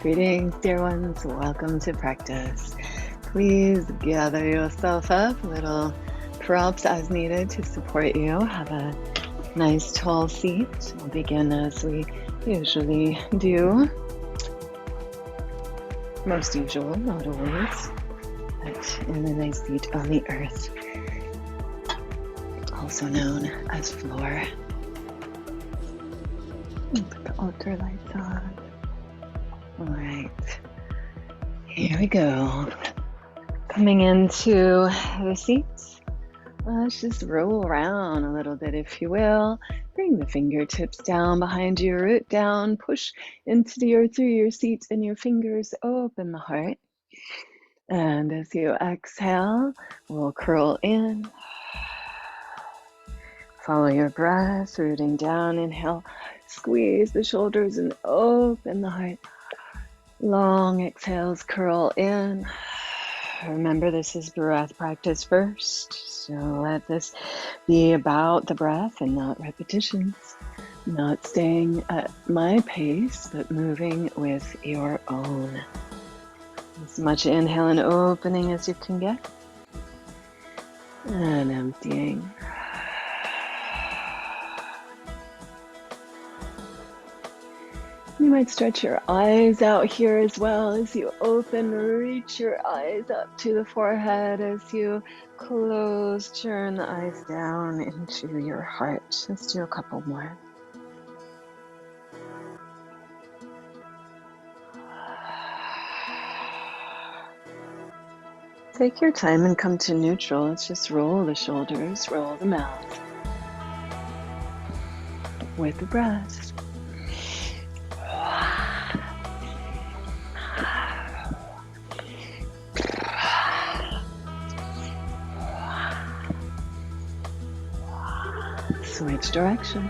Greetings, dear ones. Welcome to practice. Please gather yourself up, little props as needed to support you. Have a nice tall seat. We'll begin as we usually do. Most usual, not always, but in a nice seat on the earth, also known as floor. Put the altar lights on. All right, here we go. Coming into the seats, let's just roll around a little bit, if you will. Bring the fingertips down behind you, root down, push into the earth through your seat, and your fingers open the heart. And as you exhale, we'll curl in. Follow your breath, rooting down. Inhale, squeeze the shoulders and open the heart. Long exhales, curl in. Remember, this is breath practice first, so let this be about the breath and not repetitions. Not staying at my pace, but moving with your own. As much inhale and opening as you can get. And emptying. You might stretch your eyes out here as well as you open. Reach your eyes up to the forehead as you close. Turn the eyes down into your heart. Let's do a couple more. Take your time and come to neutral. Let's just roll the shoulders, roll the mouth with the breath. Switch direction.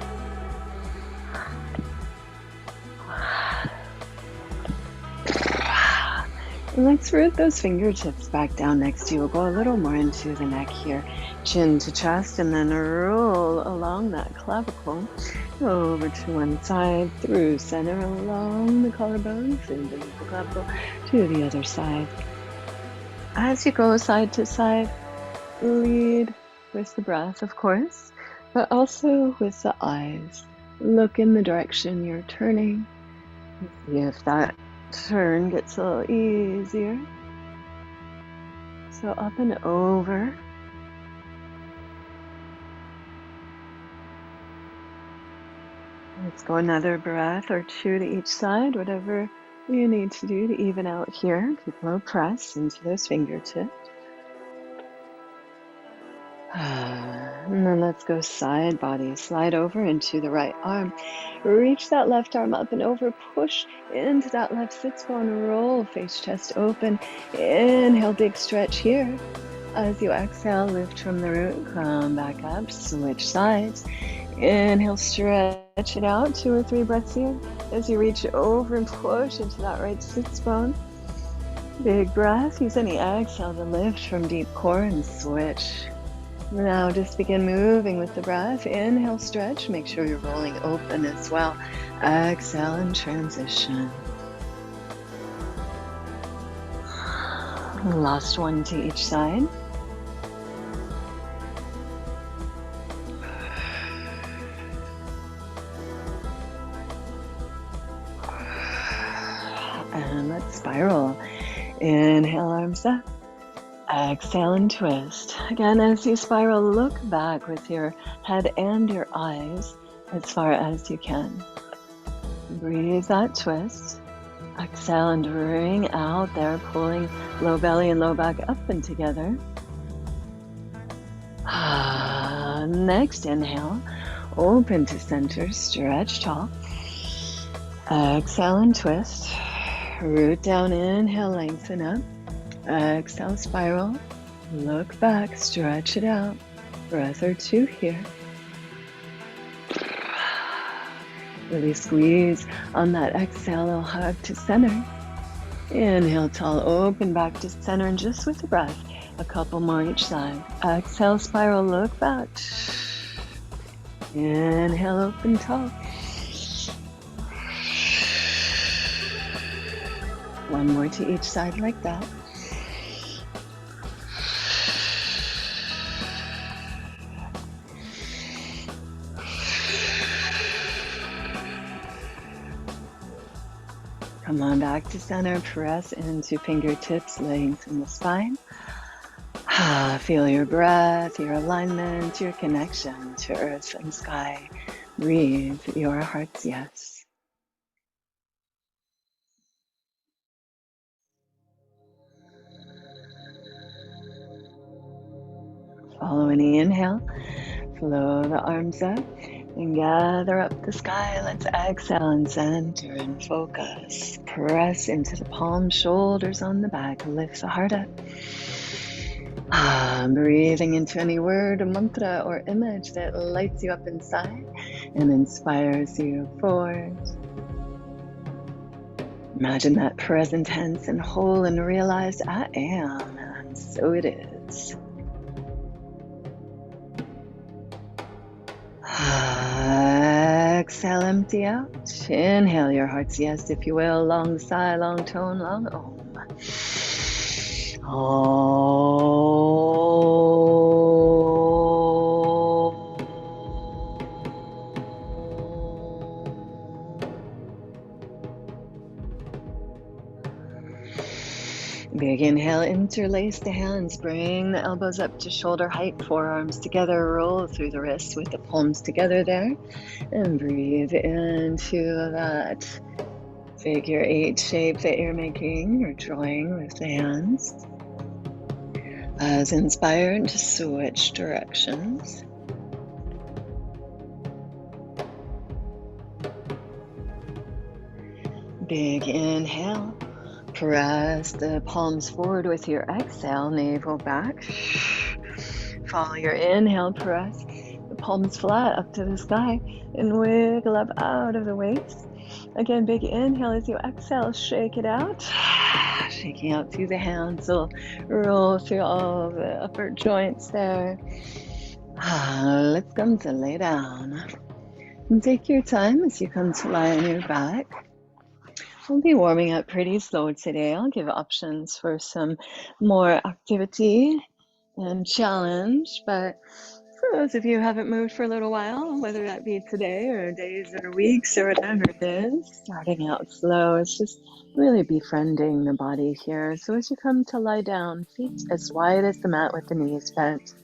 And let's root those fingertips back down next to you. We'll go a little more into the neck here. Chin to chest, and then roll along that clavicle over to one side, through center, along the collarbones, and then the clavicle to the other side. As you go side to side, lead with the breath, of course, but also with the eyes. Look in the direction you're turning. See if that turn gets a little easier. So up and over. Let's go another breath or two to each side, whatever you need to do to even out here. Keep low press into those fingertips. And then let's go side body. Slide over into the right arm. Reach that left arm up and over. Push into that left sits bone. Roll face chest open. Inhale, big stretch here. As you exhale, lift from the root. Come back up. Switch sides. Inhale, stretch it out. 2 or 3 breaths here. As you reach over and push into that right sits bone. Big breath. Use any exhale to lift from deep core and switch. Now just begin moving with the breath. Inhale, stretch. Make sure you're rolling open as well. Exhale and transition. Last one to each side. And let's spiral. Inhale, arms up. Exhale and twist. Again, as you spiral, look back with your head and your eyes as far as you can. Breathe that twist. Exhale and bring out there, pulling low belly and low back up and together. Next inhale, open to center, stretch tall. Exhale and twist. Root down, inhale, lengthen up. Exhale, spiral. Look back, stretch it out. Breath or two here. Really squeeze on that exhale, a hug to center. Inhale, tall, open back to center, and just with the breath, a couple more each side. Exhale, spiral, look back. Inhale, open, tall. One more to each side like that. Come on back to center, press into fingertips, lengthen the spine. Feel your breath, your alignment, your connection to earth and sky. Breathe your heart's yes. Follow any inhale, flow the arms up and gather up the sky. Let's exhale and center and focus. Press into the palms, shoulders on the back, lift the heart up. Breathing into any word, mantra, or image that lights you up inside and inspires you forward. Imagine that present tense and whole and realize I am, and so it is. Exhale, empty out. Inhale your heart's yes, if you will. Long sigh, long tone, long om. Big inhale, interlace the hands, bring the elbows up to shoulder height, forearms together, roll through the wrists with the palms together there, and breathe into that figure 8 shape that you're making or drawing with the hands. As inspired, switch directions. Big inhale. Press the palms forward with your exhale, navel back. Follow your inhale, press the palms flat up to the sky and wiggle up out of the waist. Again, big inhale as you exhale, shake it out. Shaking out through the hands, so roll through all the upper joints there. Let's come to lay down. And take your time as you come to lie on your back. We'll be warming up pretty slow today. I'll give options for some more activity and challenge, but for those of you who haven't moved for a little while, whether that be today or days or weeks or whatever it is, starting out slow, it's just really befriending the body here. So as you come to lie down, feet as wide as the mat with the knees bent.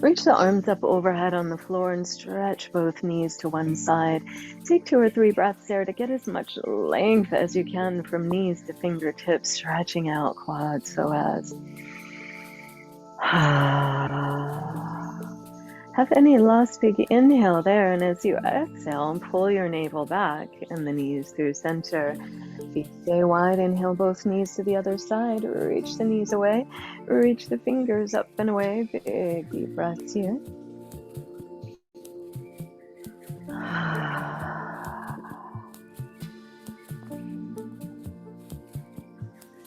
Reach the arms up overhead on the floor and stretch both knees to one side. Take 2 or 3 breaths there to get as much length as you can from knees to fingertips, stretching out quads so as. Have any last big inhale there, and as you exhale, pull your navel back and the knees through center. Feet stay wide, inhale both knees to the other side, reach the knees away, reach the fingers up and away, big deep breaths here.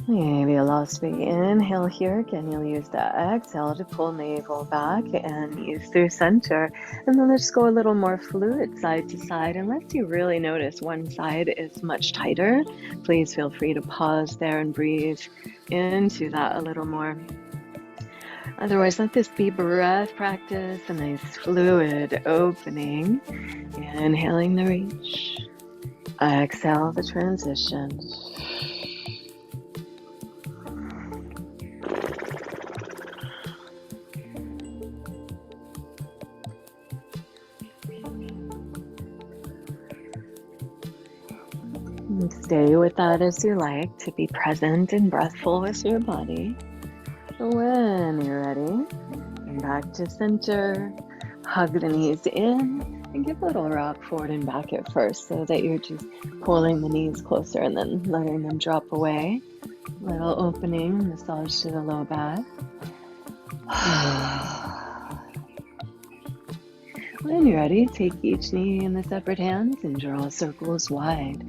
Maybe a last big inhale here. Again, you'll use the exhale to pull navel back and knees through center. And then let's go a little more fluid side to side. Unless you really notice one side is much tighter, please feel free to pause there and breathe into that a little more. Otherwise, let this be breath practice, a nice fluid opening. Inhaling the reach. Exhale the transition. Stay with that as you like, to be present and breathful with your body. When you're ready, come back to center, hug the knees in, and give a little rock forward and back at first so that you're just pulling the knees closer and then letting them drop away. Little opening, massage to the low back. When you're ready, take each knee in the separate hands and draw circles wide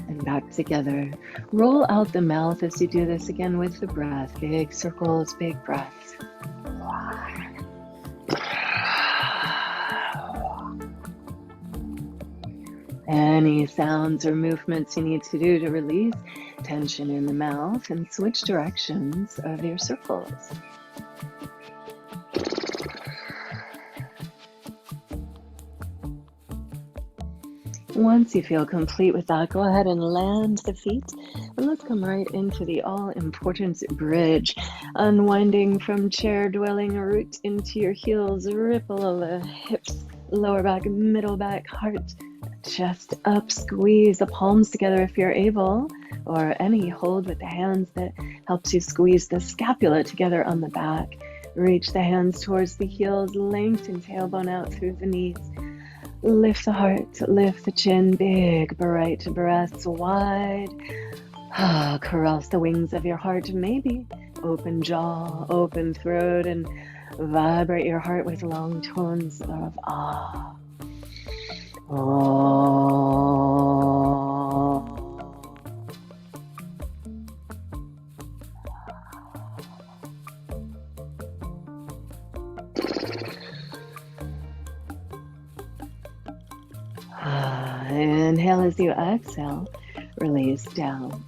and back together. Roll out the mouth as you do this again with the breath. Big circles, big breaths. Any sounds or movements you need to do to release tension in the mouth and switch directions of your circles. Once you feel complete with that, go ahead and land the feet. And let's come right into the all-important bridge. Unwinding from chair, dwelling root into your heels, ripple the hips, lower back, middle back, heart, chest up, squeeze the palms together if you're able, or any hold with the hands that helps you squeeze the scapula together on the back. Reach the hands towards the heels, lengthen tailbone out through the knees. Lift the heart, lift the chin, big, bright breaths wide. Caress the wings of your heart, maybe. Open jaw, open throat, and vibrate your heart with long tones of ah. Inhale as you exhale, release down.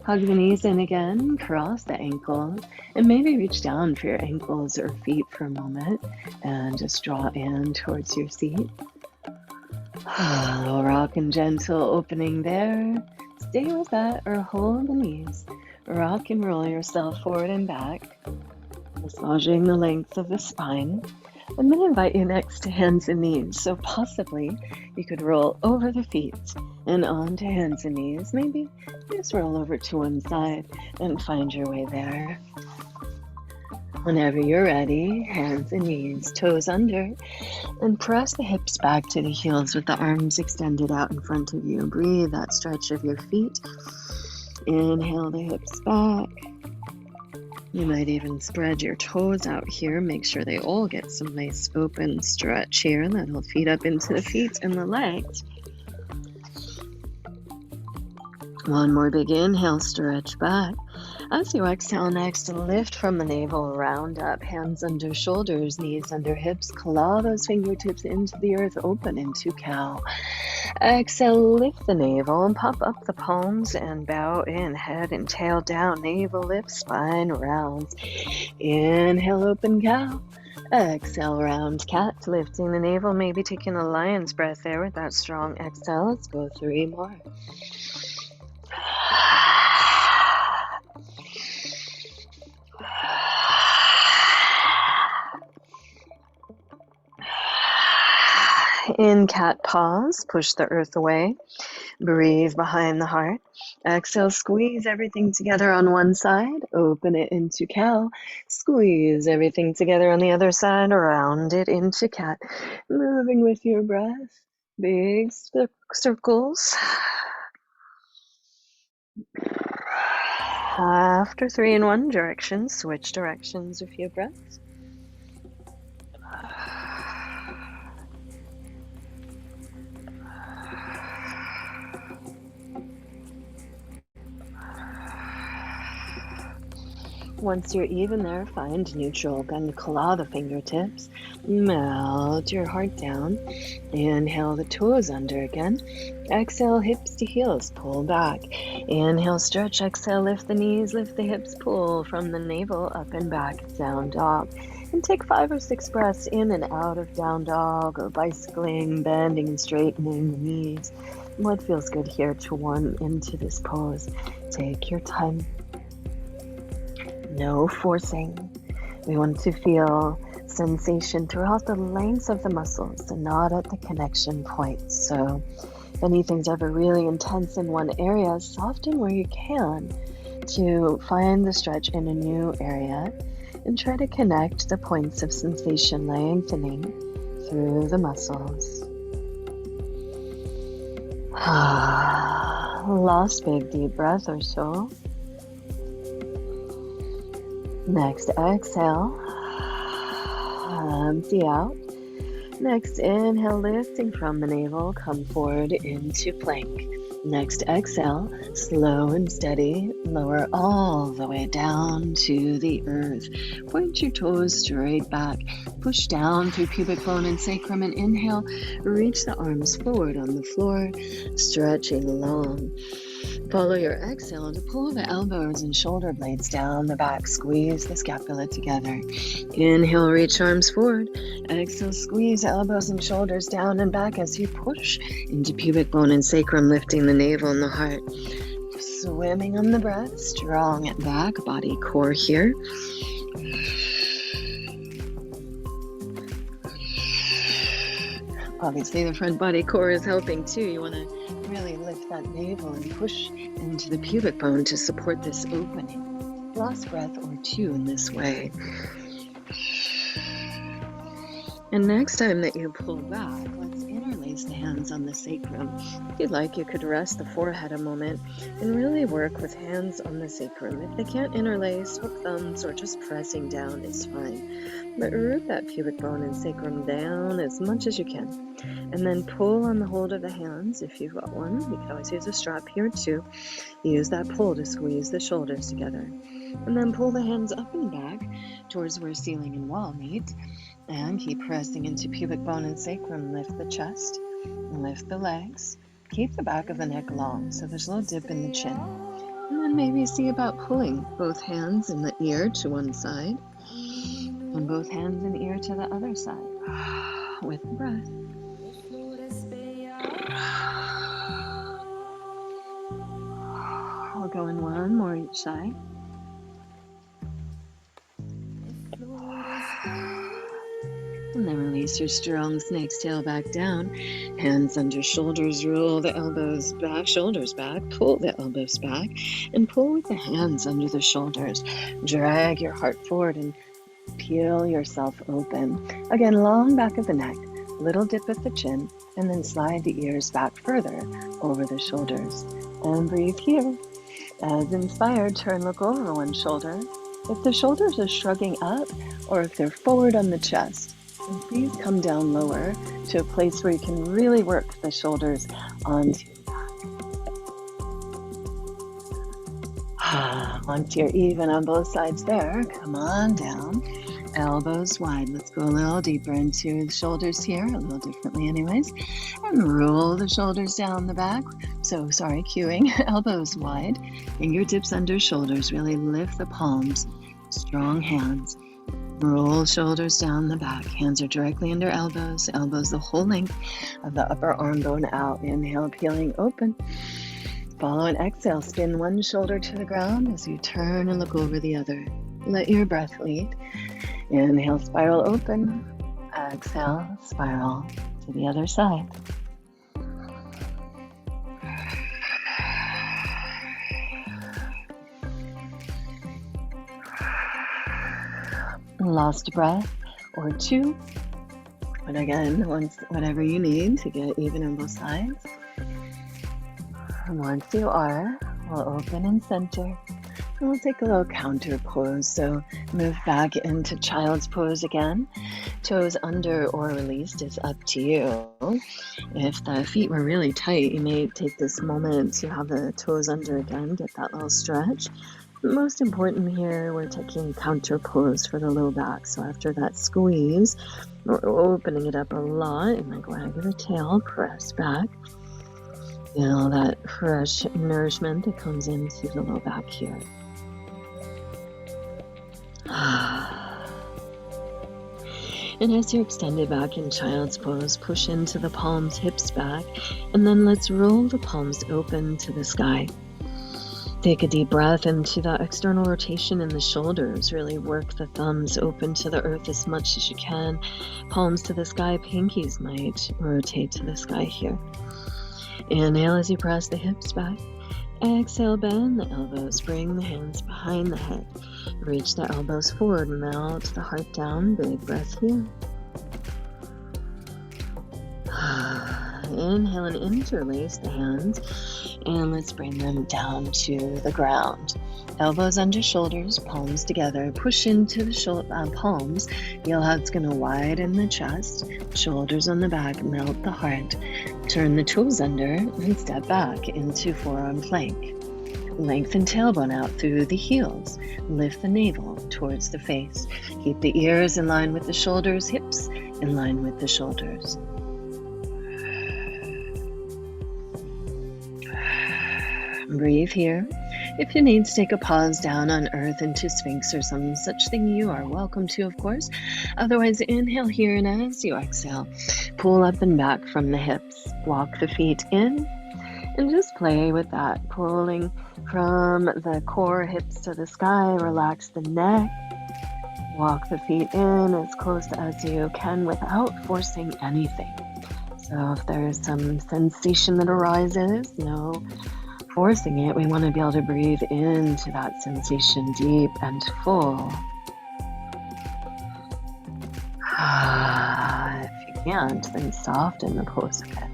Hug the knees in again, cross the ankles, and maybe reach down for your ankles or feet for a moment, and just draw in towards your seat. Rock and gentle opening there. Stay with that or hold the knees. Rock and roll yourself forward and back, massaging the length of the spine. I'm going to invite you next to hands and knees. So possibly you could roll over the feet and onto hands and knees. Maybe just roll over to one side and find your way there. Whenever you're ready, hands and knees, toes under, and press the hips back to the heels with the arms extended out in front of you. Breathe that stretch of your feet. Inhale the hips back. You might even spread your toes out here. Make sure they all get some nice open stretch here. That'll feed up into the feet and the legs. One more big inhale, stretch back. As you exhale next, lift from the navel, round up, hands under shoulders, knees under hips, claw those fingertips into the earth, open into cow. Exhale, lift the navel and pop up the palms and bow in, head and tail down, navel lifts, spine rounds. Inhale, open cow. Exhale, round cat, lifting the navel, maybe taking a lion's breath there with that strong exhale. Let's go 3 more. In cat pause, push the earth away. Breathe behind the heart. Exhale, squeeze everything together on one side. Open it into cow. Squeeze everything together on the other side. Round it into cat. Moving with your breath. Big circles. After 3 in one direction, switch directions a few breaths. Once you're even there, find neutral. Then claw the fingertips. Melt your heart down. Inhale the toes under again. Exhale, hips to heels. Pull back. Inhale, stretch. Exhale, lift the knees, lift the hips. Pull from the navel up and back. Down dog. And take 5 or 6 breaths in and out of down dog or bicycling, bending and straightening the knees. What feels good here to warm into this pose? Take your time. No forcing. We want to feel sensation throughout the length of the muscles and not at the connection points. So if anything's ever really intense in one area, soften where you can to find the stretch in a new area and try to connect the points of sensation lengthening through the muscles. Last big deep breath or so. Next, exhale, empty out. Next, inhale, lifting from the navel, come forward into plank. Next exhale, slow and steady, lower all the way down to the earth. Point your toes straight back, push down through pubic bone and sacrum, and inhale, reach the arms forward on the floor, stretching long. Follow your exhale to pull the elbows and shoulder blades down the back. Squeeze the scapula together. Inhale, reach arms forward. Exhale, squeeze elbows and shoulders down and back as you push into pubic bone and sacrum, lifting the navel and the heart. Swimming on the breath, strong at back, body, core here. Obviously, the front body core is helping too. You want to really lift that navel and push into the pubic bone to support this opening. Last breath or two in this way. And next time that you pull back, let's interlace the hands on the sacrum. If you'd like, you could rest the forehead a moment and really work with hands on the sacrum. If they can't interlace, hook thumbs or just pressing down is fine. But root that pubic bone and sacrum down as much as you can. And then pull on the hold of the hands if you've got one. You can always use a strap here too. Use that pull to squeeze the shoulders together. And then pull the hands up and back towards where ceiling and wall meet. And keep pressing into pubic bone and sacrum. Lift the chest, lift the legs. Keep the back of the neck long, so there's a little dip in the chin. And then maybe see about pulling both hands in the ear to one side, and both hands in the ear to the other side, with the breath. We'll go in one more each side. And then release your strong snake's tail back down. Hands under shoulders, roll the elbows back, shoulders back, pull the elbows back, and pull with the hands under the shoulders. Drag your heart forward and peel yourself open. Again, long back of the neck, little dip at the chin, and then slide the ears back further over the shoulders. And breathe here. As inspired, turn, look over one shoulder. If the shoulders are shrugging up, or if they're forward on the chest, and please come down lower to a place where you can really work the shoulders onto the back. Once you're even on both sides there, come on down. Elbows wide. Let's go a little deeper into the shoulders here, a little differently anyways. And roll the shoulders down the back. Cueing. Elbows wide. Fingertips under shoulders. Really lift the palms. Strong hands. Roll shoulders down the back. Hands are directly under elbows. Elbows the whole length of the upper arm bone out. Inhale, peeling open. Follow and exhale. Spin one shoulder to the ground as you turn and look over the other. Let your breath lead. Inhale, spiral open. Exhale, spiral to the other side. Lost breath or two. But again, whatever you need to get even on both sides. And once you are, we'll open and center. And we'll take a little counter pose. So move back into child's pose again. Toes under or released is up to you. If the feet were really tight, you may take this moment to have the toes under again, get that little stretch. Most important here, we're taking counter pose for the low back. So after that squeeze, we're opening it up a lot and then wag the tail, press back. Feel that fresh nourishment that comes into the low back here. And as you're extended back in child's pose, push into the palms, hips back, and then let's roll the palms open to the sky. Take a deep breath into that external rotation in the shoulders. Really work the thumbs open to the earth as much as you can. Palms to the sky, pinkies might rotate to the sky here. Inhale as you press the hips back. Exhale, bend the elbows. Bring the hands behind the head. Reach the elbows forward. Melt the heart down. Big breath here. Inhale and interlace the hands. And let's bring them down to the ground. Elbows under shoulders, palms together. Push into the palms. Feel how it's going to widen the chest. Shoulders on the back. Melt the heart. Turn the toes under and step back into forearm plank. Lengthen tailbone out through the heels. Lift the navel towards the face. Keep the ears in line with the shoulders, hips in line with the shoulders. Breathe here. If you need to take a pause down on earth into Sphinx or some such thing, you are welcome to, of course. Otherwise, inhale here, and as you exhale, pull up and back from the hips. Walk the feet in and just play with that, pulling from the core, hips to the sky. Relax the neck. Walk the feet in as close as you can without forcing anything. So if there's some sensation that arises, no forcing it. We want to be able to breathe into that sensation deep and full. If you can't, then soften the pose a bit.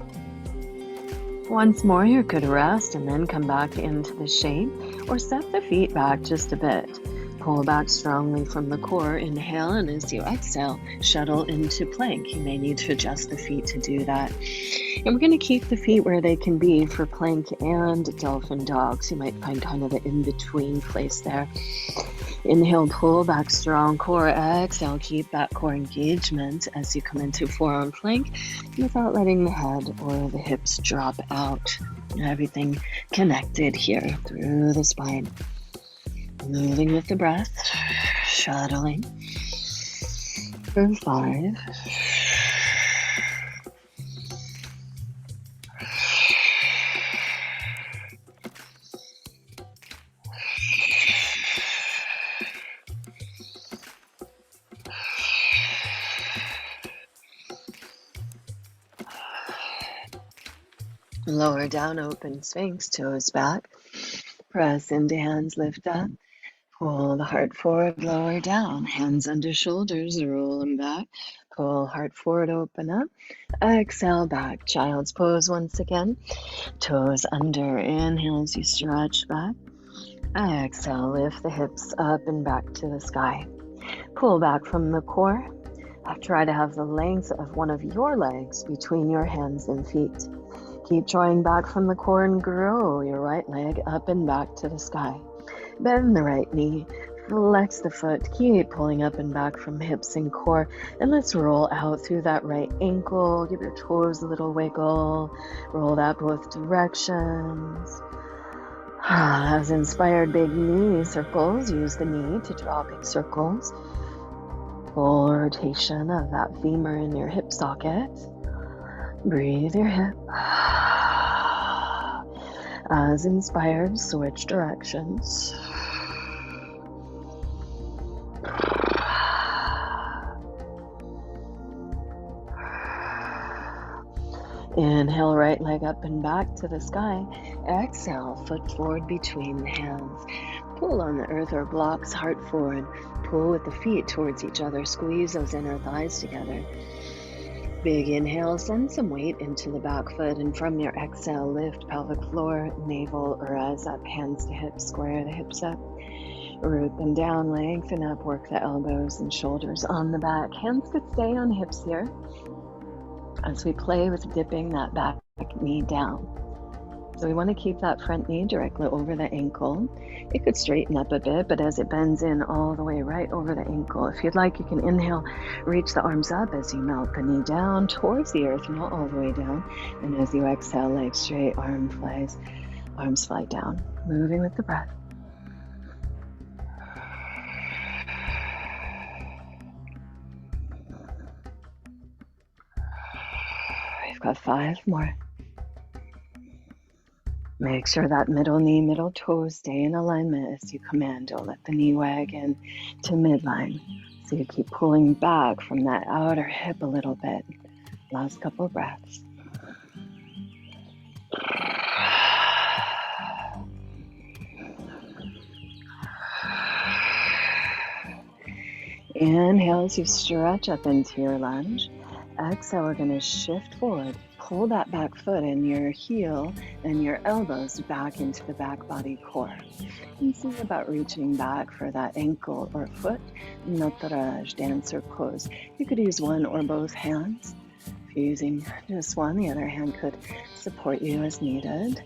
Once more, you could rest and then come back into the shape, or step the feet back just a bit. Pull back strongly from the core. Inhale, and as you exhale, shuttle into plank. You may need to adjust the feet to do that. And we're going to keep the feet where they can be for plank and dolphin dogs. You might find kind of the in-between place there. Inhale, pull back, strong core. Exhale, keep that core engagement as you come into forearm plank without letting the head or the hips drop out. Everything connected here through the spine. Moving with the breath, shuttling for 5. Lower down, open Sphinx, toes back. Press into hands, lift up. Pull the heart forward, lower down. Hands under shoulders, roll them back. Pull heart forward, open up. Exhale, back. Child's pose once again. Toes under. Inhale as you stretch back. Exhale, lift the hips up and back to the sky. Pull back from the core. Try to have the length of one of your legs between your hands and feet. Keep drawing back from the core and grow your right leg up and back to the sky. Bend the right knee, flex the foot, keep pulling up and back from hips and core, and let's roll out through that right ankle. Give your toes a little wiggle, roll that both directions. As inspired, big knee circles, use the knee to draw big circles. Full rotation of that femur in your hip socket. Breathe your hip. As inspired, switch directions. Inhale, right leg up and back to the sky. Exhale, foot forward between the hands. Pull on the earth or blocks, heart forward. Pull with the feet towards each other. Squeeze those inner thighs together. Big inhale, send some weight into the back foot, and from your exhale, lift pelvic floor, navel, rise up, hands to hips, square the hips up. Root them down, lengthen up, work the elbows and shoulders on the back. Hands could stay on hips here as we play with dipping that back knee down. So we want to keep that front knee directly over the ankle. It could straighten up a bit, but as it bends in all the way right over the ankle. If you'd like, you can inhale, reach the arms up as you melt the knee down towards the earth, not all the way down. And as you exhale, legs straight, arms fly down. Moving with the breath. We've got 5 more. Make sure that middle knee, middle toes stay in alignment as you command. Don't let the knee wag in to midline. So you keep pulling back from that outer hip a little bit. Last couple breaths. Inhale as you stretch up into your lunge. Exhale, we're going to shift forward. Pull that back foot and your heel and your elbows back into the back body core. And think about reaching back for that ankle or foot. Nataraj, dancer pose. You could use one or both hands. If Using just one, the other hand could support you as needed.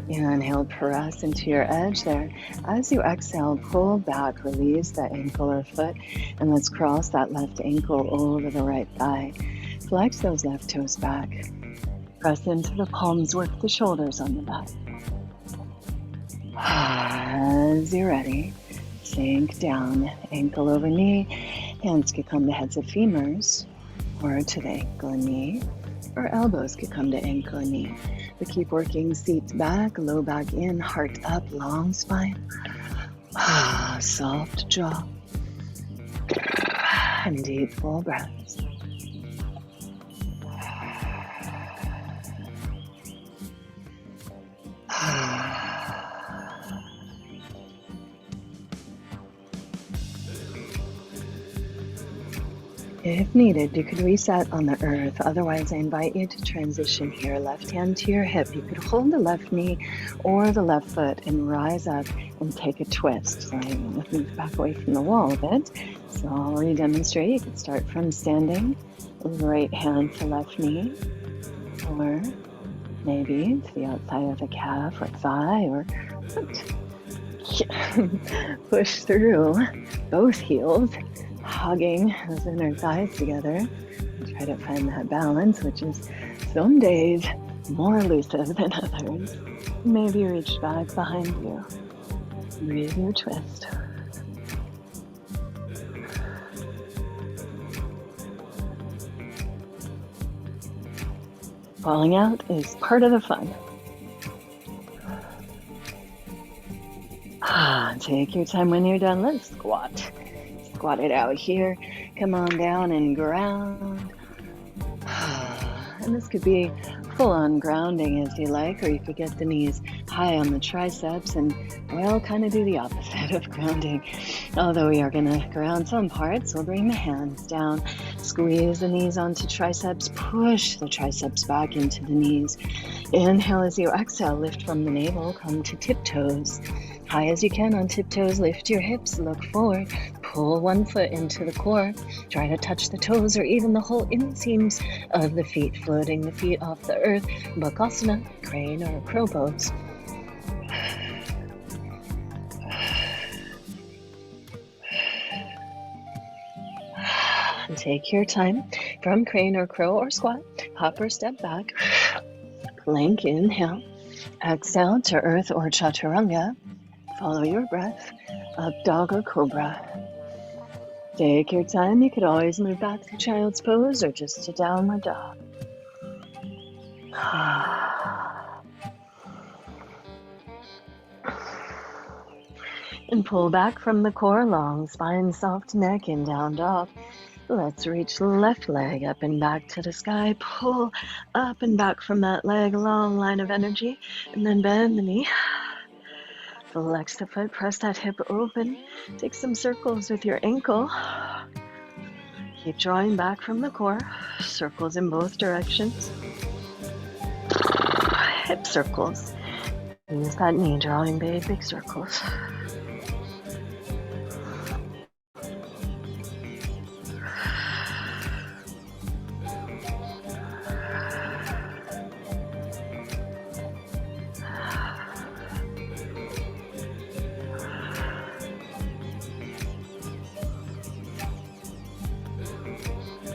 Inhale, press into your edge there. As you exhale, pull back, release that ankle or foot, and let's cross that left ankle over the right thigh. Flex those left toes back. Press into the palms, work the shoulders on the back. As you're ready, sink down, ankle over knee. Hands could come to heads of femurs, or to the ankle and knee, or elbows could come to ankle and knee. But keep working, seats back, low back in, heart up, long spine. Soft jaw. And deep, full breaths. If needed, you could reset on the earth. Otherwise, I invite you to transition here. Left hand to your hip. You could hold the left knee or the left foot and rise up and take a twist. So I'm going to move back away from the wall a bit. So I'll re-demonstrate. You could start from standing. Right hand to left knee. Or maybe to the outside of the calf or thigh, or push through both heels, hugging those inner thighs together. And try to find that balance, which is some days more elusive than others. Maybe reach back behind you. Breathe your twist. Falling out is part of the fun. Take your time when you're done. Let's squat. Squat it out here. Come on down and ground. And this could be full-on grounding as you like, or you could get the knees high on the triceps and, well, kind of do the opposite of grounding. Although we are going to ground some parts, we'll bring the hands down, squeeze the knees onto triceps, push the triceps back into the knees. Inhale as you exhale, lift from the navel, come to tiptoes. High as you can on tiptoes, lift your hips, look forward, pull one foot into the core, try to touch the toes or even the whole inseams of the feet, floating the feet off the earth, Bakasana, crane or crow pose. And take your time from crane or crow or squat, hop or step back, plank, inhale, exhale to earth or chaturanga. Follow your breath, up dog or cobra. Take your time. You could always move back to child's pose or just to downward dog. And pull back from the core, long spine, soft neck, and down dog. Let's reach left leg up and back to the sky. Pull up and back from that leg, long line of energy, and then bend the knee. Flex the foot, press that hip open. Take some circles with your ankle. Keep drawing back from the core. Circles in both directions. Hip circles. Use that knee, drawing big circles.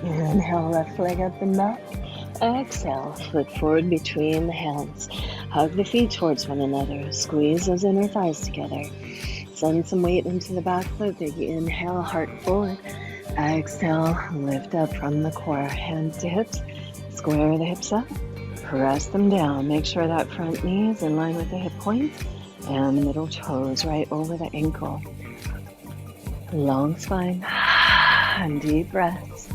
Inhale, left leg up and back. Exhale, foot forward between the hands. Hug the feet towards one another. Squeeze those inner thighs together. Send some weight into the back foot. Big inhale, heart forward. Exhale, lift up from the core. Hands to hips. Square the hips up. Press them down. Make sure that front knee is in line with the hip points. And the middle toes right over the ankle. Long spine. And deep breaths.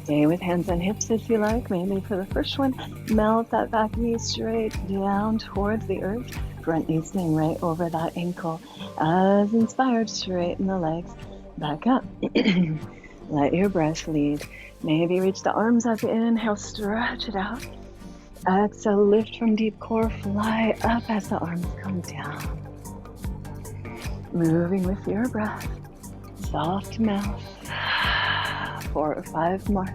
Stay with hands on hips if you like. Maybe for the first one, melt that back knee straight down towards the earth. Front knee staying right over that ankle. As inspired, straighten the legs back up. Let your breath lead. Maybe reach the arms up, inhale, stretch it out. Exhale, lift from deep core, fly up as the arms come down. Moving with your breath, soft mouth. 4 or 5 more.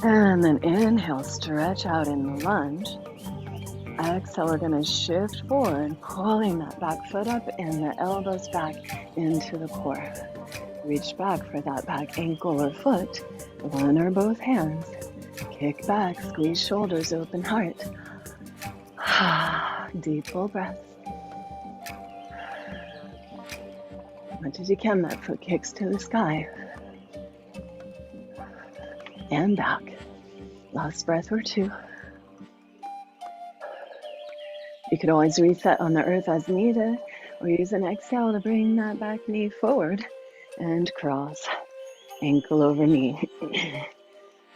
And then inhale, stretch out in the lunge. Exhale, we're going to shift forward, pulling that back foot up and the elbows back into the core. Reach back for that back ankle or foot, one or both hands. Kick back, squeeze shoulders, open heart. Deep full breath. Much as you can, that foot kicks to the sky. And back. Last breath or two. You could always reset on the earth as needed, or use an exhale to bring that back knee forward and cross. Ankle over knee.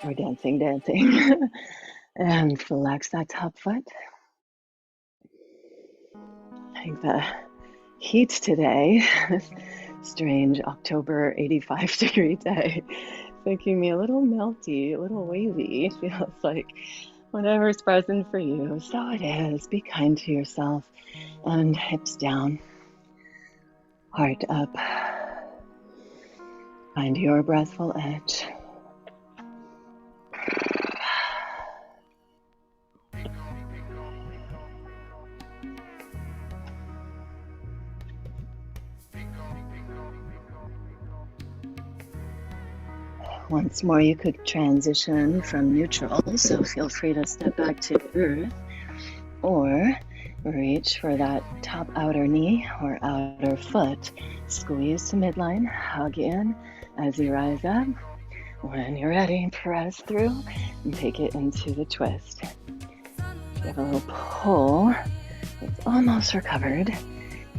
Or dancing. And flex that top foot. I think the heat today, strange October 85 degree day, making me a little melty, a little wavy. It feels like whatever's present for you. So it is. Be kind to yourself. And hips down. Heart up. Find your breathful edge. Once more, you could transition from neutral, so feel free to step back to earth, or reach for that top outer knee or outer foot. Squeeze to midline, hug in as you rise up. When you're ready, press through and take it into the twist. Give a little pull. It's almost recovered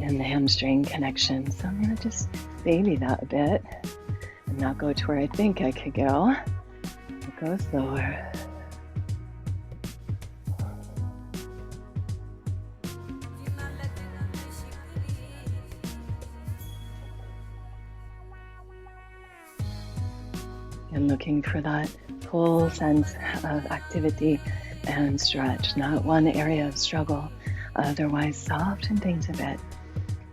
in the hamstring connection, so I'm going to just baby that a bit. And not go to where I think I could go. I'll go slower. And looking for that full sense of activity and stretch, not one area of struggle. Otherwise, soften things a bit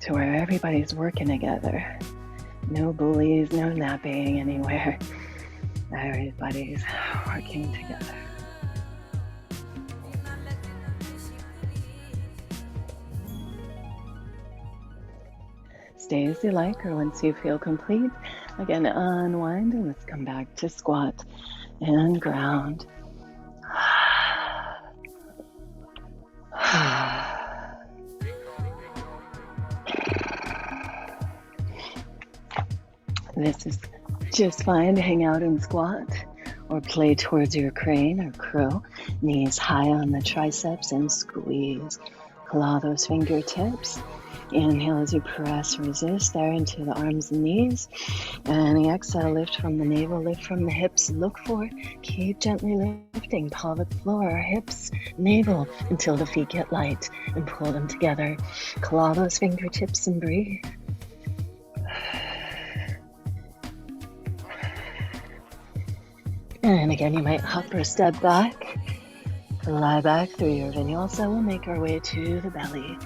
to where everybody's working together. No bullies, no napping anywhere. Everybody's working together. Stay as you like, or once you feel complete, again, unwind and let's come back to squat and ground. This is just fine to hang out and squat or play towards your crane or crow. Knees high on the triceps and squeeze. Claw those fingertips. Inhale as you press, resist there into the arms and knees. And exhale, lift from the navel, lift from the hips. Look for, keep gently lifting, pelvic floor, hips, navel, until the feet get light and pull them together. Claw those fingertips and breathe. And again, you might hop or step back, lie back through your vinyasa. We'll make our way to the belly.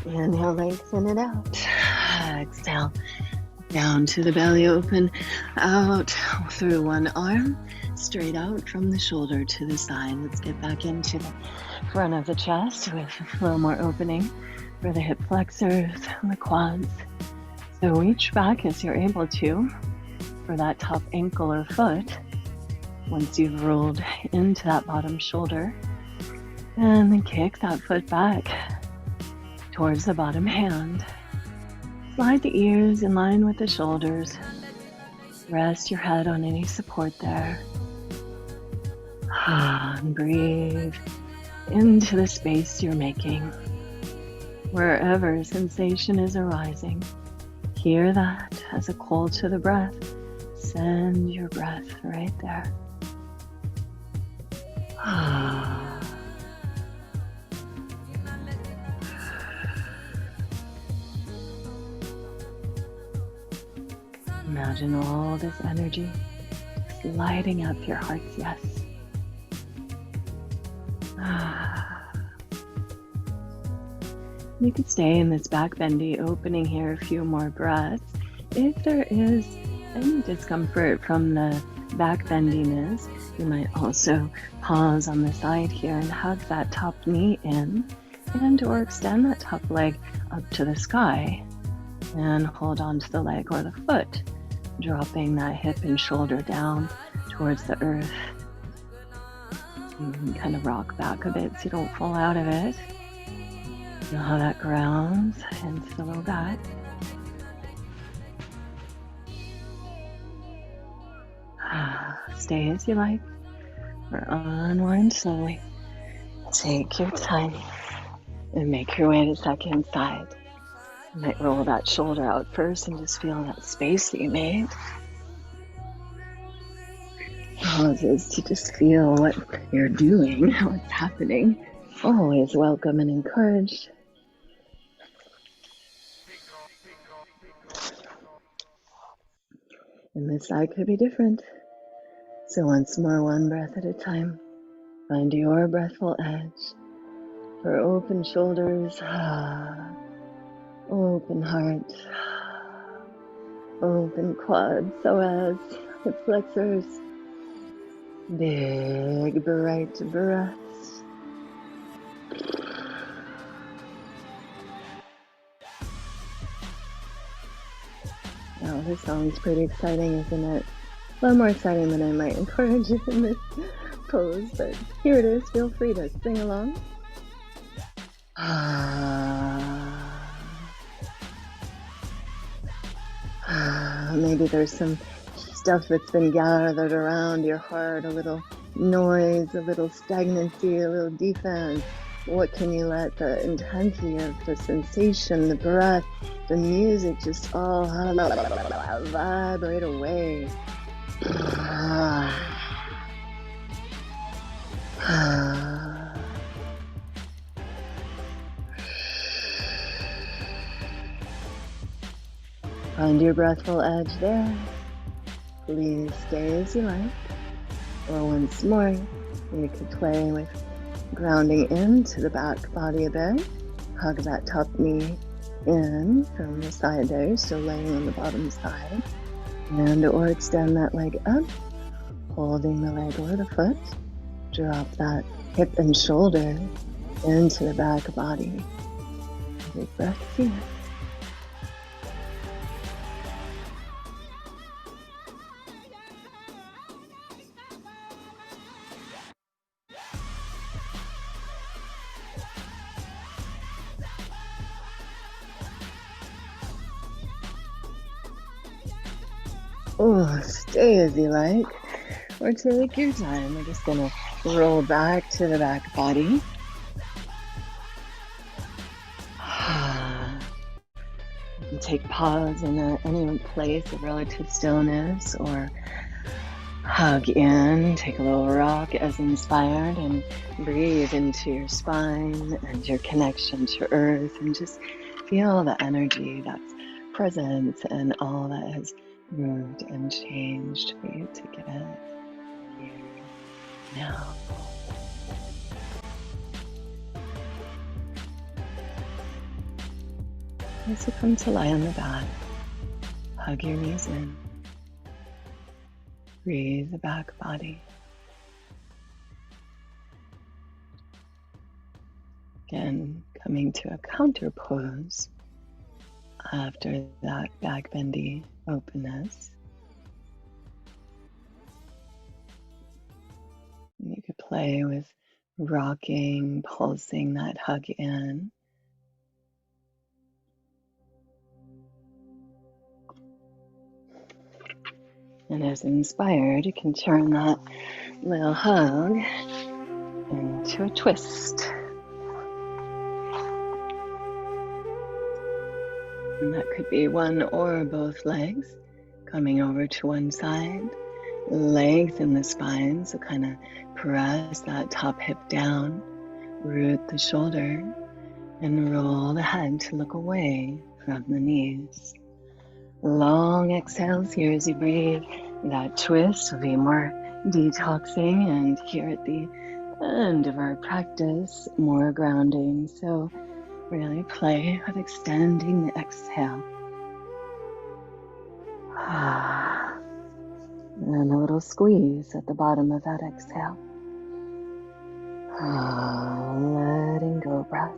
Inhale, lengthen it out. Exhale, down to the belly, open out through one arm, straight out from the shoulder to the side. Let's get back into the front of the chest with a little more opening for the hip flexors and the quads. So reach back as you're able to for that top ankle or foot once you've rolled into that bottom shoulder. And then kick that foot back towards the bottom hand. Slide the ears in line with the shoulders. Rest your head on any support there. And breathe into the space you're making. Wherever sensation is arising, hear that as a call to the breath. Send your breath right there. Imagine all this energy just lighting up your heart's yes. You could stay in this back bendy opening here a few more breaths. If there is any discomfort from the back bendiness, you might also pause on the side here and hug that top knee in, and or extend that top leg up to the sky and hold on to the leg or the foot, dropping that hip and shoulder down towards the earth. You can kind of rock back a bit so you don't fall out of it. Feel how that grounds into the low back. Stay as you like, or unwind slowly. Take your time and make your way to second side. You might roll that shoulder out first and just feel that space that you made. Pauses to just feel what you're doing, what's happening. Always welcome and encouraged. And this side could be different. So once more, one breath at a time. Find your breathful edge for open shoulders, open heart, open quads, psoas, hip flexors. Big bright breaths. Now this sounds pretty exciting, isn't it? A lot more exciting than I might encourage in this pose, but here it is. Feel free to sing along. Maybe there's some stuff that's been gathered around your heart, a little noise, a little stagnancy, a little defense. What can you let the intensity of the sensation, the breath, the music just all vibrate away? Find your breathful edge there. Please stay as you like. Or once more, you could play with grounding into the back body a bit. Hug that top knee in from the side there. You're still laying on the bottom side. And or extend that leg up, holding the leg or the foot. Drop that hip and shoulder into the back body. Big breath here. Oh, stay as you like, or take your time. We're just gonna roll back to the back body. You can take pause in any place of relative stillness, or hug in, take a little rock as inspired, and breathe into your spine and your connection to earth, and just feel the energy that's present and all that has moved and changed for you to get here now. As you come to lie on the back, hug your knees in. Breathe the back body. Again, coming to a counter pose after that back bendy openness. And you could play with rocking, pulsing that hug in. And as inspired, you can turn that little hug into to a twist. And that could be one or both legs coming over to one side. Lengthen the spine, so kind of press that top hip down, root the shoulder, and roll the head to look away from the knees. Long exhales here as you breathe. That twist will be more detoxing, and here at the end of our practice, more grounding. So really play with extending the exhale. And a little squeeze at the bottom of that exhale. Letting go breaths.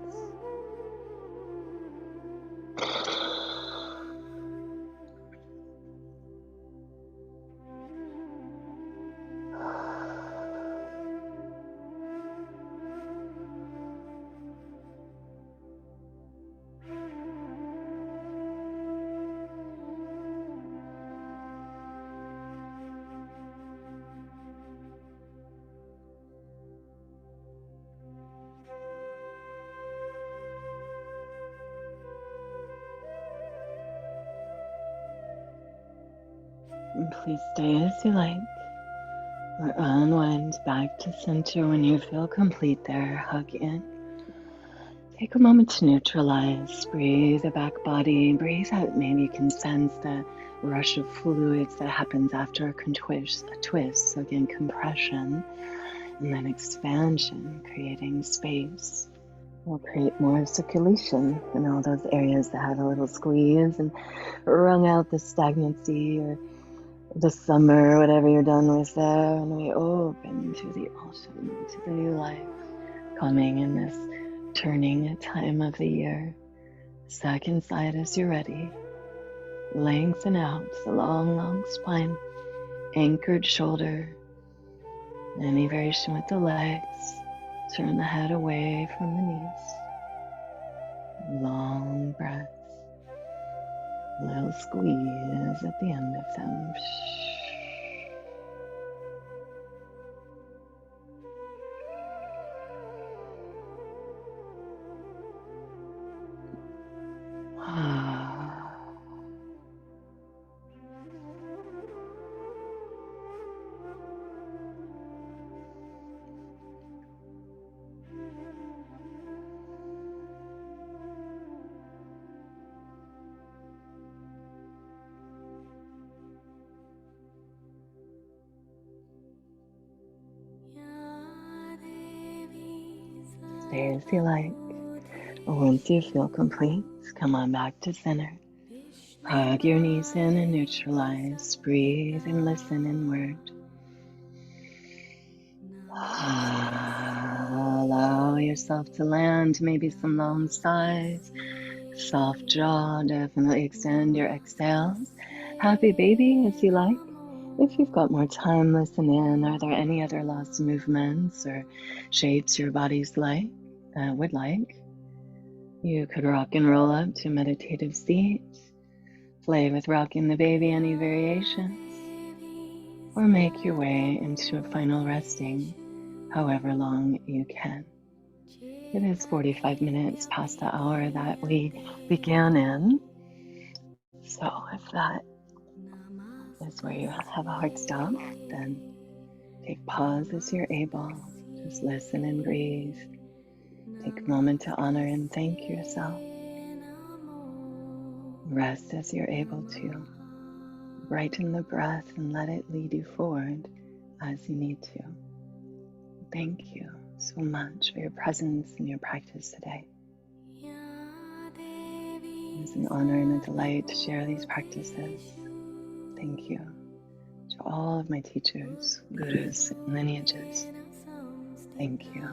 And please stay as you like, or unwind back to center when you feel complete there. Hug in. Take a moment to neutralize. Breathe the back body. Breathe out. Maybe you can sense the rush of fluids that happens after a twist. So again, compression and then expansion, creating space. We'll create more circulation in all those areas that had a little squeeze and wrung out the stagnancy or the summer, whatever you're done with there, and we open to the autumn, to the new life coming in this turning time of the year. Second side as you're ready. Lengthen out the long, long spine, anchored shoulder. Any variation with the legs. Turn the head away from the knees. Long breaths. A little squeeze at the end of them. Stay as you like. Once you feel complete, come on back to center. Hug your knees in and neutralize. Breathe and listen inward. Allow yourself to land, maybe some long sighs, soft jaw. Definitely extend your exhales. Happy baby as you like. If you've got more time, listen in. Are there any other lost movements or shapes your body's would like? You could rock and roll up to meditative seat, play with rocking the baby, any variations, or make your way into a final resting, however long you can. It is 45 minutes past the hour that we began in, so if that is where you have a hard stop, then take pause as you're able. Just listen and breathe. Take a moment to honor and thank yourself. Rest as you're able to. Brighten the breath and let it lead you forward as you need to. Thank you so much for your presence and your practice today. It's an honor and a delight to share these practices. Thank you to all of my teachers, gurus, and lineages. Thank you.